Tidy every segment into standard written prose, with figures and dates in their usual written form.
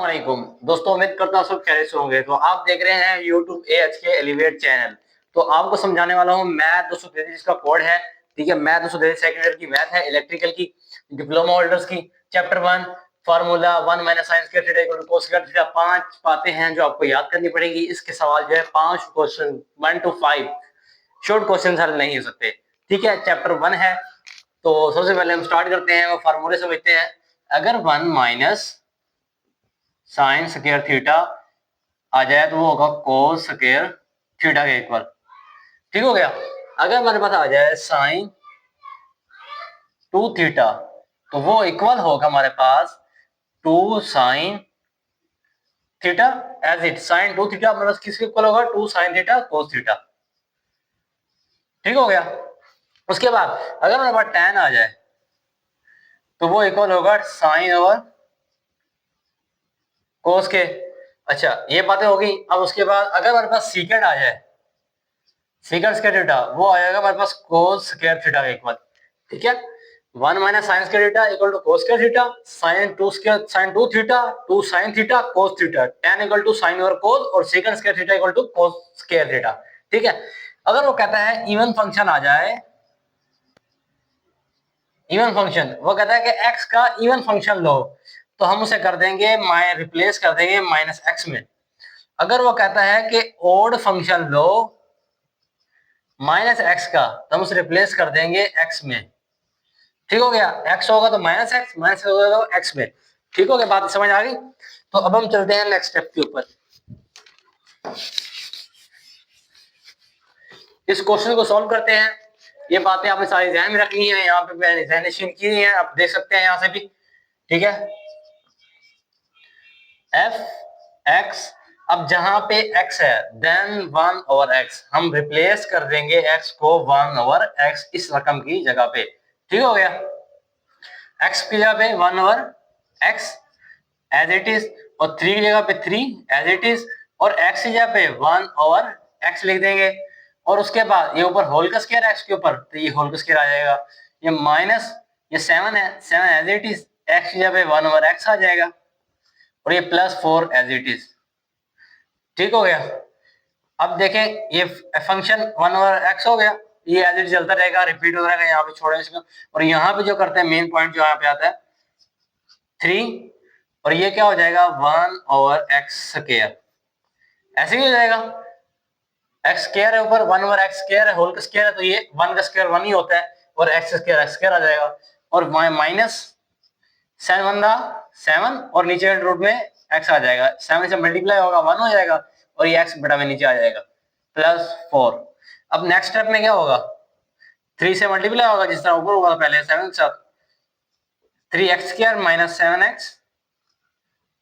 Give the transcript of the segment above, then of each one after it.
वालेकुम दोस्तों, उम्मीद करता हूँ सब खैरियत से होंगे। तो आप देख रहे हैं यूट्यूब AHK एलिवेट चैनल। तो आपको समझाने वाला हूँ मैथ 233 जिसका कोड है। ठीक है, मैथ 233 सेकंड ईयर की मैथ है, इलेक्ट्रिकल की, डिप्लोमा होल्डर्स की, chapter 1 formula 1 minus sine square theta equal to cos square theta. 5 बातें हैं जो आपको याद करनी पड़ेगी। इसके सवाल जो है 5 क्वेश्चन 1 to 5 शॉर्ट क्वेश्चन हल नहीं हो सकते। ठीक है, चैप्टर 1 है। तो सबसे पहले हम स्टार्ट करते हैं, वो फार्मूले समझते हैं। अगर 1 माइनस साइन स्क्वायर थीटा आ जाए तो वो होगा कोस स्क्वायर थीटा के इक्वल। ठीक हो गया। अगर हमारे पास आ जाए साइन 2 थीटा तो वो इक्वल होगा हमारे पास 2 sine theta. As it sine 2 theta हमारे पास किसके इक्वल होगा? 2 साइन थीटा कोस थीटा। ठीक हो गया। उसके बाद अगर हमारे पास tan आ जाए तो वो इक्वल होगा साइन ओवर कोस के। अच्छा, ये बातें होगी। अब उसके बाद अगर हमारे पास सीकेंड आ जाए, सीकेंड स्क्वायर थीटा, वो आ जाएगा हमारे पास कोस स्क्वायर थीटा का इक्वल। ठीक है, 1 minus sine square theta equal to cos square theta, sine 2 square sine 2 theta 2 sine theta cos theta, tan equal to sine over cos और second square theta equal to cos square theta. ठीक है, अगर वो कहता है even function आ जाए, even function, वो कहता है कि x का इवन फंक्शन लो, तो हम उसे कर देंगे रिप्लेस कर देंगे माइनस एक्स में। अगर वो कहता है कि ओड फंक्शन लो माइनस एक्स का, तो हम उसे रिप्लेस कर देंगे एक्स में। ठीक हो गया, एक्स होगा तो माइनस एक्स, माइनस होगा तो एक्स में। ठीक हो गया, बात समझ आ गई। तो अब हम चलते हैं नेक्स्ट स्टेप के ऊपर। इस क्वेश्चन को सॉल्व करते हैं। ये बातें आपने सारी ध्यान में रखनी है, यहाँ पे मैंने ध्यान की है, आप देख सकते हैं यहाँ से भी। ठीक है, एफ एक्स, अब जहां पे x है देन 1 ओवर x, हम रिप्लेस कर देंगे x को 1 ओवर x इस रकम की जगह पे। ठीक हो गया, x की जगह पे 1 over x as it is, और 3 की जगह पे 3 एज इट इज, और x की जगह पे 1 ओवर x लिख देंगे। और उसके बाद ये ऊपर होल का स्क्वायर x के ऊपर, तो ये होल का स्क्वायर आ जाएगा। ये माइनस ये 7 है, 7 एज इट इज, x की जगह पे 1 ओवर x आ जाएगा, और ये +4 एज इट इज। ठीक हो गया। अब देखें, ये फंक्शन 1 ओवर x हो गया, ये एज इट चलता रहेगा, रिपीट होता रहेगा, यहाँ पे छोड़ेंगे इसको। और यहाँ पे जो करते हैं मेन पॉइंट जो यहाँ पे आता है 3, और ये क्या हो जाएगा 1 ओवर x स्क्वायर, ऐसे ही हो जाएगा। x स्क्वायर है ऊपर, 1 ओवर x स्क्वायर है, होल का स्क्वायर है, तो ये 1 का स्क्वायर 1 ही होता है, और x स्क्वायर आ जाएगा। और माइनस 7 7, और नीचे रूट में x आ जाएगा, 7 से मल्टीप्लाई होगा 1 हो जाएगा, और ये x बटा में नीचे आ जाएगा +4। अब नेक्स्ट स्टेप में क्या होगा, 3 से मल्टीप्लाई होगा जिस तरह ऊपर हुआ था पहले 7 के साथ, 3x स्क्वायर माइनस 7x,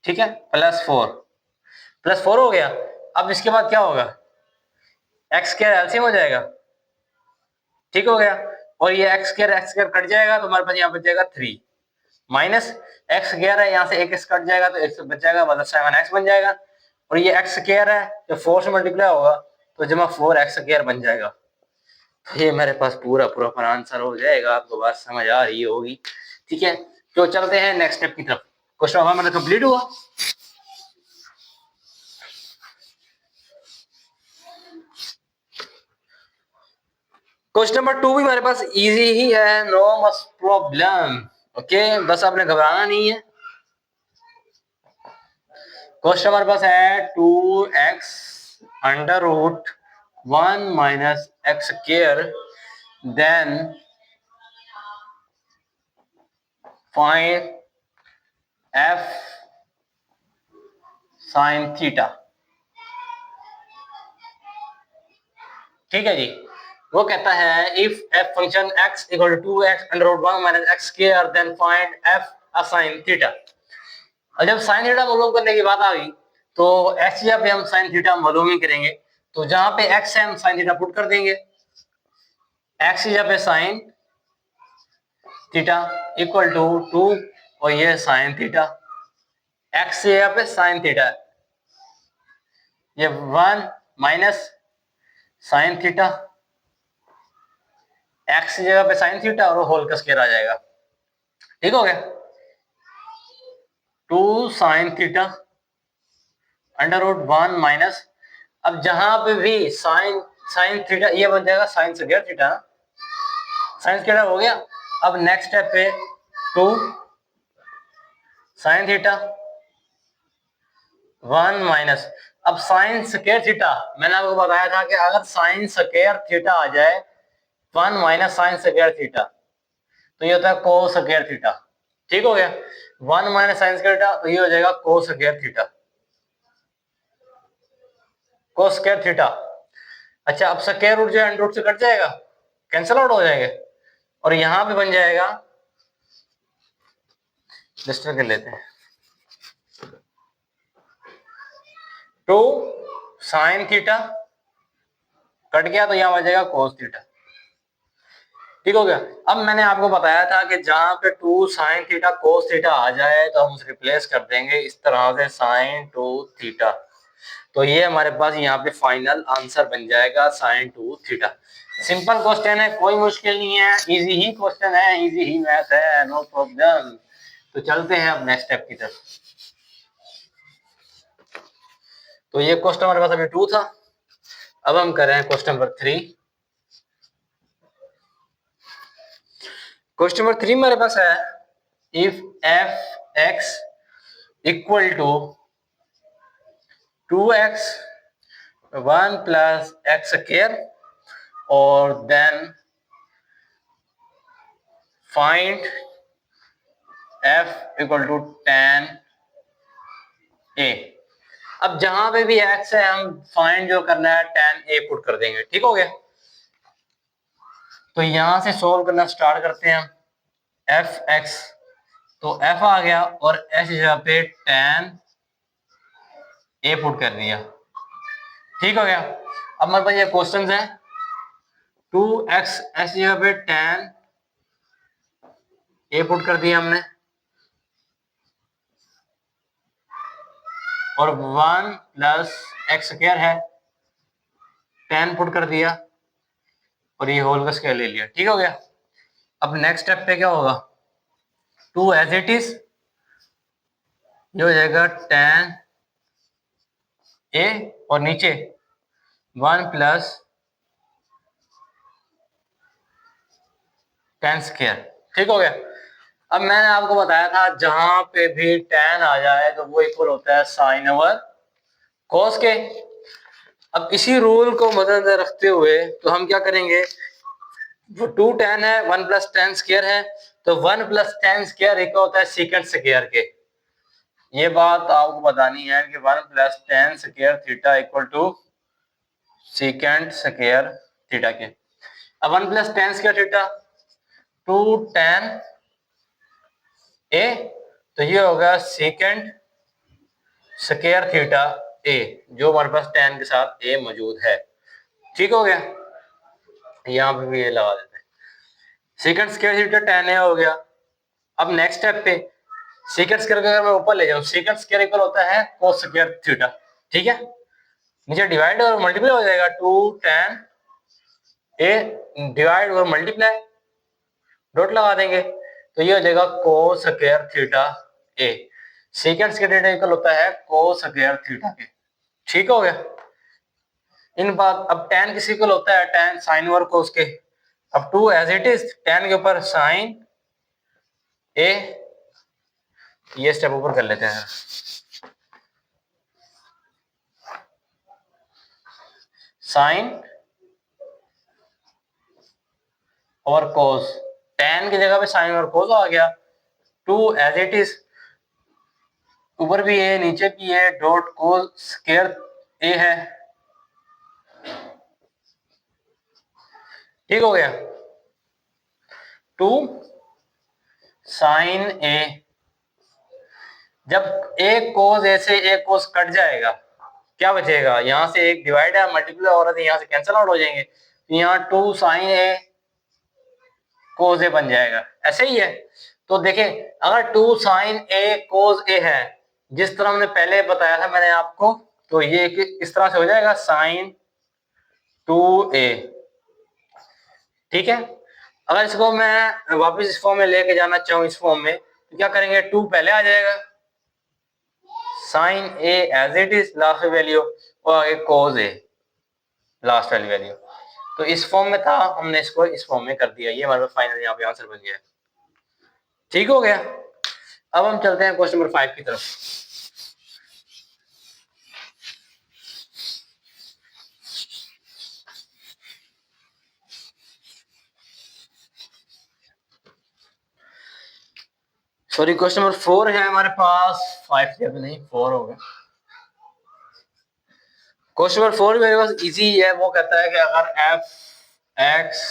ठीक है, +4 हो गया। अब इसके बाद क्या होगा, x स्क्वायर एलसीएम हो जाएगा। ठीक हो गया, और ये x स्क्वायर कट जाएगा, तो हमारे पास यहाँ बच जाएगा 3 माइनस x स्क्वायर है, यहाँ से एक x कट जाएगा तो x बच जाएगा, मतलब 7x बन जाएगा। और ये x स्क्वायर है, जब 4 से मल्टीप्लाई होगा तो जमा 4x स्क्वायर बन जाएगा। तो ये मेरे पास पूरा आंसर हो जाएगा। आपको बात समझ आ रही होगी। ठीक है, तो चलते हैं नेक्स्ट स्टेप की तरफ। क्वेश्चन हमारा कंप्लीट हुआ। क्वेश्चन नंबर 2 भी हमारे पास इजी ही है, नो मस्ट प्रॉब्लम। ओके, बस आपने घबराना नहीं है। क्वेश्चन हमारे पास है 2x under root 1 minus x square, then find f sine theta. ठीक है जी, वो कहता है if f function x equal to 2x under root 1 minus x square, then find f sine theta. और जब साइन थीटा मालूम करने की बात आ गई तो x जगह पे हम साइन थीटा मालूम ही करेंगे। तो जहां पे x है हम साइन थीटा पुट कर देंगे, x की जगह पे साइन थीटा इक्वल टू 2, और ये साइन थीटा, x की जगह पे साइन थीटा, ये 1 माइनस साइन थीटा, x की जगह पे साइन थीटा, और होल का स्क्वायर आ जाएगा। ठीक हो गया, 2 साइन थीटा √1 माइनस, अब जहां पे भी साइन साइन थीटा ये बन जाएगा sign square theta, sine square हो गया। अब नेक्स्ट स्टेप पे 2 साइन थीटा 1 माइनस, अब साइन स्क्वायर थीटा मैंने आपको बताया था कि अगर साइन स्क्वायर थीटा आ जाए 1 माइनस साइन स्क्वायर थीटा तो ये होता है कोस स्क्वायर थीटा। ठीक हो गया, 1 माइनस साइन स्क्वायर थीटा तो ये हो जाएगा कोस स्क्वायर थीटा, कोस स्क्वायर थीटा। अच्छा, अब स्क्वायर रूट जो है अंडर रूट से कट जाएगा, कैंसिल आउट हो जाएंगे, और यहां पे बन जाएगा, लिस्ट कर लेते हैं, 2 साइन थीटा कट गया तो यहां बन जाएगा कोस थीटा। ठीक हो गया। अब मैंने आपको बताया था कि जहां पे 2 साइन थीटा कोस थीटा आ जाए तो हम उसे रिप्लेस कर देंगे इस तरह से साइन 2 थीटा, तो ये हमारे पास यहाँ पे फाइनल आंसर बन जाएगा साइन 2 थीटा। सिंपल क्वेश्चन है, कोई मुश्किल नहीं है, इजी ही क्वेश्चन है, इजी ही मैथ है, नो प्रॉब्लम। तो चलते हैं अब नेक्स्ट स्टेप की तरफ। तो ये क्वेश्चन हमारे पास अभी 2 था, अब हम कर रहे हैं क्वेश्चन नंबर 3। क्वेश्चन नंबर 3 मेरे पास है, if F X equal to 2x 1 plus X square और then find f equal to tan a। अब जहां पे भी x है हम फाइंड जो करना है tan a पुट कर देंगे। ठीक हो गया, तो यहां से सॉल्व करना स्टार्ट करते हैं हम। एफ एक्स तो f आ गया और s जगह पे tan a पुट कर दिया। ठीक हो गया, अब हमारे पास ये क्वेश्चन है 2x s जगह पे tan a पुट कर दिया हमने, और 1 प्लस एक्स स्क्वायर है, tan पुट कर दिया और ये होल का स्क्वायर ले लिया। ठीक हो गया, अब नेक्स्ट स्टेप पे क्या होगा, 2 एज इट इज, ये हो जाएगा tan a और नीचे 1 प्लस tan स्क्वायर। ठीक हो गया, अब मैंने आपको बताया था जहां पे भी tan आ जाए तो वो इक्वल होता है साइन ओवर कॉस के। अब इसी रूल को मद्देनजर रखते हुए तो हम क्या करेंगे, वो 2 tan है, 1 प्लस tan स्क्वायर है, तो 1 प्लस tan स्क्वायर इक्वल होता है सीकेंट स्क्वायर के। ये बात आपको बतानी है कि 1 plus tan square theta equal to secant square theta के। अब 1 plus tan square theta 2 tan a, तो ये होगा सीकेंट स्क्वायर थीटा a, जो हमारे पास tan के साथ a मौजूद है। ठीक हो गया, यहाँ पे भी ये लगा देते हैं, secant square theta tan a हो गया। अब नेक्स्ट स्टेप पे सीकेंट स्क्वायर को अगर मैं ऊपर ले जाऊं, सीकेंट स्क्वायर इक्वल होता है कोस स्क्वायर थीटा। ठीक है, नीचे डिवाइड और मल्टीप्लाई हो जाएगा, 2 tan a डिवाइड और मल्टीप्लाई, डॉट लगा देंगे तो ये हो जाएगा कोस square theta a। Secant square theta equal होता है कोस स्क्वायर थीटा के। ठीक हो गया, इन बात, अब tan किस इक्वल होता है, tan साइन ओवर कोस के। अब 2 एज इट इज, tan के ऊपर साइन a, ये स्टेप ऊपर कर लेते हैं, साइन और कोस, tan की जगह पे साइन और कोस आ गया, 2 एज इट इज, ऊपर भी है नीचे भी है, डॉट कोस स्क्वायर a है। ठीक हो गया, 2 साइन a, जब एक कोस ए से एक कोस कट जाएगा क्या बचेगा, यहां से एक डिवाइड है, मल्टीप्लाई हो रहा था, यहां से कैंसिल आउट हो जाएंगे, तो यहाँ 2 साइन ए कोस ए बन जाएगा। ऐसे ही है, तो देखें अगर 2 साइन ए कोस ए है, जिस तरह हमने पहले बताया था मैंने आपको, तो ये इस तरह से हो जाएगा साइन 2a। ठीक है, अगर इसको मैं वापस इस फॉर्म में लेके जाना चाहूँ, इस फॉर्म में, तो क्या करेंगे, 2 पहले आ जाएगा sine A as it is last value और आगे कोज ए लास्ट वाली वैल्यू। तो इस फॉर्म में था, हमने इसको इस फॉर्म में कर दिया, ये हमारे फाइनल यहाँ पे आंसर बन गया। ठीक हो गया। अब हम चलते हैं क्वेश्चन नंबर 5 की तरफ। सॉरी, क्वेश्चन नंबर 4 है हमारे पास, 5 जब नहीं 4 होगा। क्वेश्चन नंबर 4 मेरे पास इजी है। वो कहता है कि अगर एफ एक्स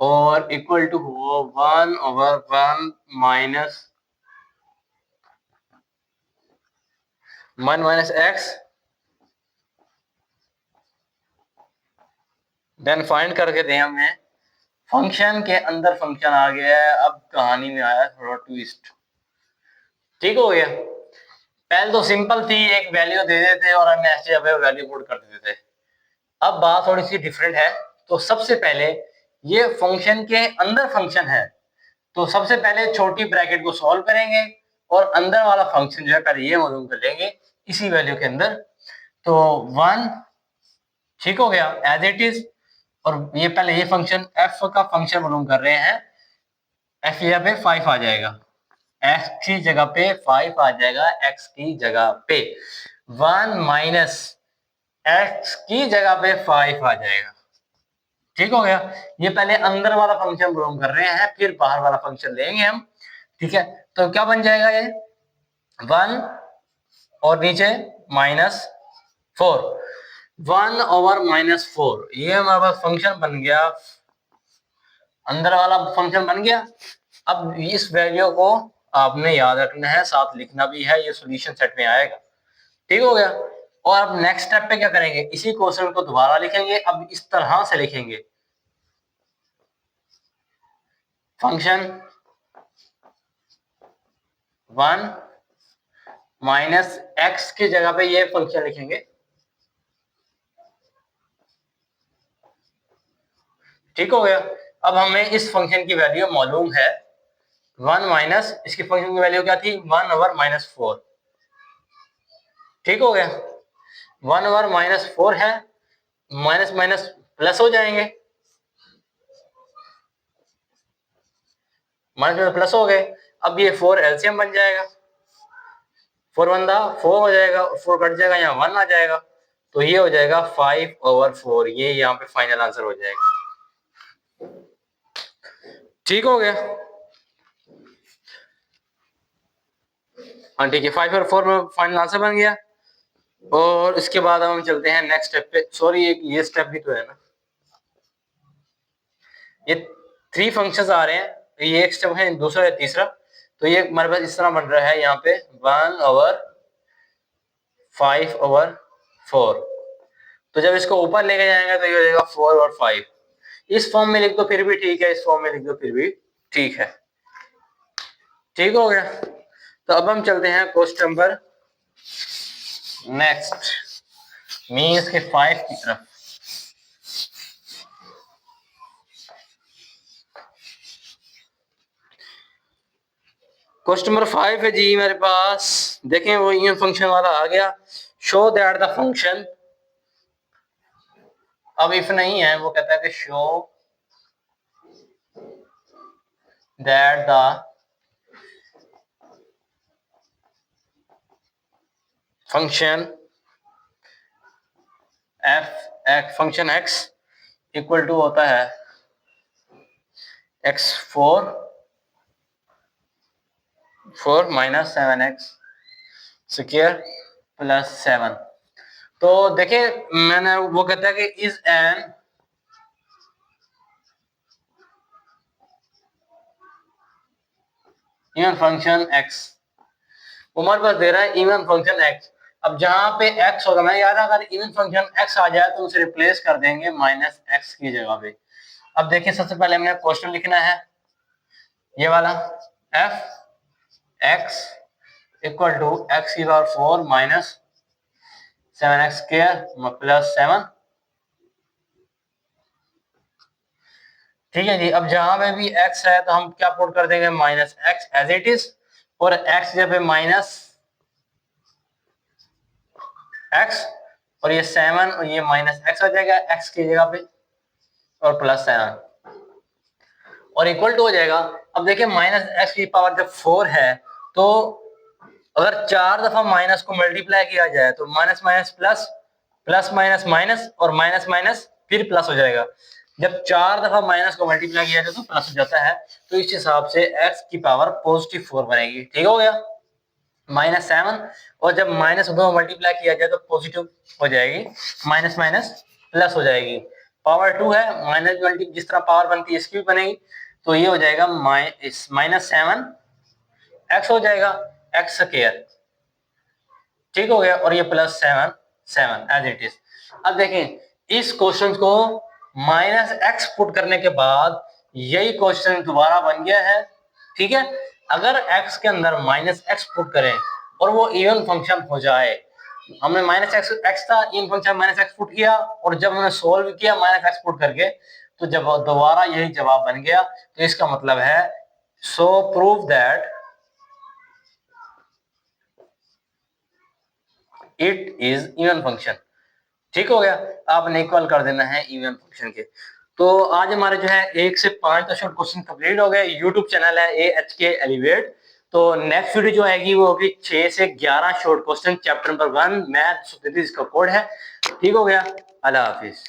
और इक्वल टू हो 1/1 minus 1 minus x, then find करके दें हमें। फंक्शन के अंदर फंक्शन आ गया है, अब कहानी में आया थोड़ा ट्विस्ट। ठीक हो गया। पहले तो सिंपल थी, एक वैल्यू दे देते और हम ऐसे वैल्यू पुट कर देते थे। अब बात थोड़ी सी डिफरेंट है। तो सबसे पहले ये फंक्शन के अंदर फंक्शन है, तो सबसे पहले छोटी ब्रैकेट को सॉल्व करेंगे और अंदर वाला फंक्शन जो है पहले ये मालूम कर लेंगे इसी वैल्यू के अंदर। तो 1 ठीक हो गया एज इट इज, और ये पहले ये फंक्शन एफ का फंक्शन मालूम कर रहे हैं। एफ यहाँ पे 5 आ जाएगा, एक्स की जगह पे 5 आ जाएगा, एक्स की जगह पे 1 माइनस एक्स की जगह पे 5 आ जाएगा। ठीक हो गया। ये पहले अंदर वाला फंक्शन मालूम कर रहे हैं, फिर बाहर वाला फंक्शन लेंगे हम। ठीक है, तो क्या बन जाएगा ये 1 और नीचे -4, 1/-4, ये हमारे पास फंक्शन बन गया, अंदर वाला फंक्शन बन गया। अब इस वैल्यू को आपने याद रखना है, साथ लिखना भी है, ये सॉल्यूशन सेट में आएगा। ठीक हो गया। और अब नेक्स्ट स्टेप पे क्या करेंगे, इसी क्वेश्चन को दोबारा लिखेंगे, अब इस तरह से लिखेंगे। फंक्शन 1 माइनस एक्स की जगह पे ये फंक्शन लिखेंगे। ठीक हो गया। अब हमें इस फंक्शन की वैल्यू मालूम है 1 माइनस, इसकी फंक्शन की वैल्यू क्या थी 1/-4। ठीक हो गया। 1/-4 है, माइनस माइनस प्लस हो जाएंगे, माइनस प्लस हो गए। अब ये 4 एलसीएम बन जाएगा, 4 हो जाएगा, 4 कट जाएगा, यहाँ 1 आ जाएगा, तो ये हो जाएगा 5/4, ये यहाँ पे फाइनल आंसर हो जाएगा। ठीक हो गया। हाँ ठीक है, 5/4 में फाइनल आंसर बन गया। और इसके बाद हम चलते हैं नेक्स्ट स्टेप पे। सॉरी, एक ये स्टेप भी तो है ना, ये 3 फंक्शंस आ रहे हैं, ये एक स्टेप है, दूसरा है, तीसरा। तो ये हमारे पास इस तरह बन रहा है यहाँ पे 1/5/4। तो जब इसको ऊपर लेके जाएंगे तो ये हो जाएगा 4 और 5। इस फॉर्म में लिख दो फिर भी ठीक है, इस फॉर्म में लिख दो फिर भी ठीक है। ठीक हो गया। तो अब हम चलते हैं क्वेश्चन नंबर नेक्स्ट मीन्स के 5 की तरफ। क्वेश्चन नंबर 5 है जी मेरे पास। देखें वो ये फंक्शन वाला आ गया, शो दैट द फंक्शन, अब इफ नहीं है, वो कहता है कि show that the function function x equal to होता है x4 minus 7x square plus 7। तो देखिए मैंने, वो कहता है कि is an even function x, हमारे पास दे रहा है इवन फंक्शन x। अब जहां पे x होगा, मैं याद, अगर इवन फंक्शन x आ जाए तो उसे रिप्लेस कर देंगे -x की जगह पे। अब देखिए सबसे पहले हमने क्वेश्चन लिखना है ये वाला, f x equal to x⁴ minus 7x square plus 7। ठीक है जी। अब जहां पे भी x है तो हम क्या पुट कर देंगे -x एज इट इज, और x जब माइनस एक्स, और ये 7 और ये माइनस एक्स आ जाएगा एक्स की जगह पे, और प्लस 7 और इक्वल टू हो जाएगा। अब देखिए माइनस एक्स की पावर जब 4 है तो अगर 4 दफा माइनस को मल्टीप्लाई किया जाए तो minus minus plus, plus minus minus और माइनस माइनस फिर प्लस हो जाएगा। जब 4 दफा माइनस को मल्टीप्लाई किया जाए तो प्लस हो जाता है, तो इस हिसाब से एक्स की पावर पॉजिटिव 4 बनेगी। ठीक हो गया, माइनस 7, और जब माइनस दो मल्टीप्लाई किया जाए तो पॉजिटिव हो जाएगी, माइनस माइनस प्लस हो जाएगी। पावर 2 है, माइनस मल्टी जिस तरह पावर बनती है इसकी भी बनेगी, तो ये हो जाएगा माइनस 7 एक्स हो जाएगा एक्स स्क्वायर। ठीक हो गया, और ये प्लस 7 7 एज इट इज। अब देखें इस क्वेश्चन को माइनस एक्स पुट करने के बाद यही क्वेश्चन दोबारा बन गया है। ठीक है, अगर एक्स के अंदर माइनस एक्स पुट करें और वो इवन फंक्शन हो जाए, हमने माइनस एक्स एक्स था even function minus x put किया, और जब हमने सोल्व किया माइनस एक्स पुट करके, तो जब दोबारा यही जवाब बन गया, तो इसका मतलब है सो prove that it is even function. ठीक हो गया, आपने इक्वल कर देना है इवन फंक्शन के। तो आज हमारे जो है 1 से 5 तक शॉर्ट क्वेश्चन कंप्लीट हो गए। यूट्यूब चैनल है AHK एलिवेट। तो नेक्स्ट वीडियो जो आएगी वो होगी 6 से 11 short question chapter number 1 math, इसका कोड है। ठीक हो गया, अल्लाह हाफिज।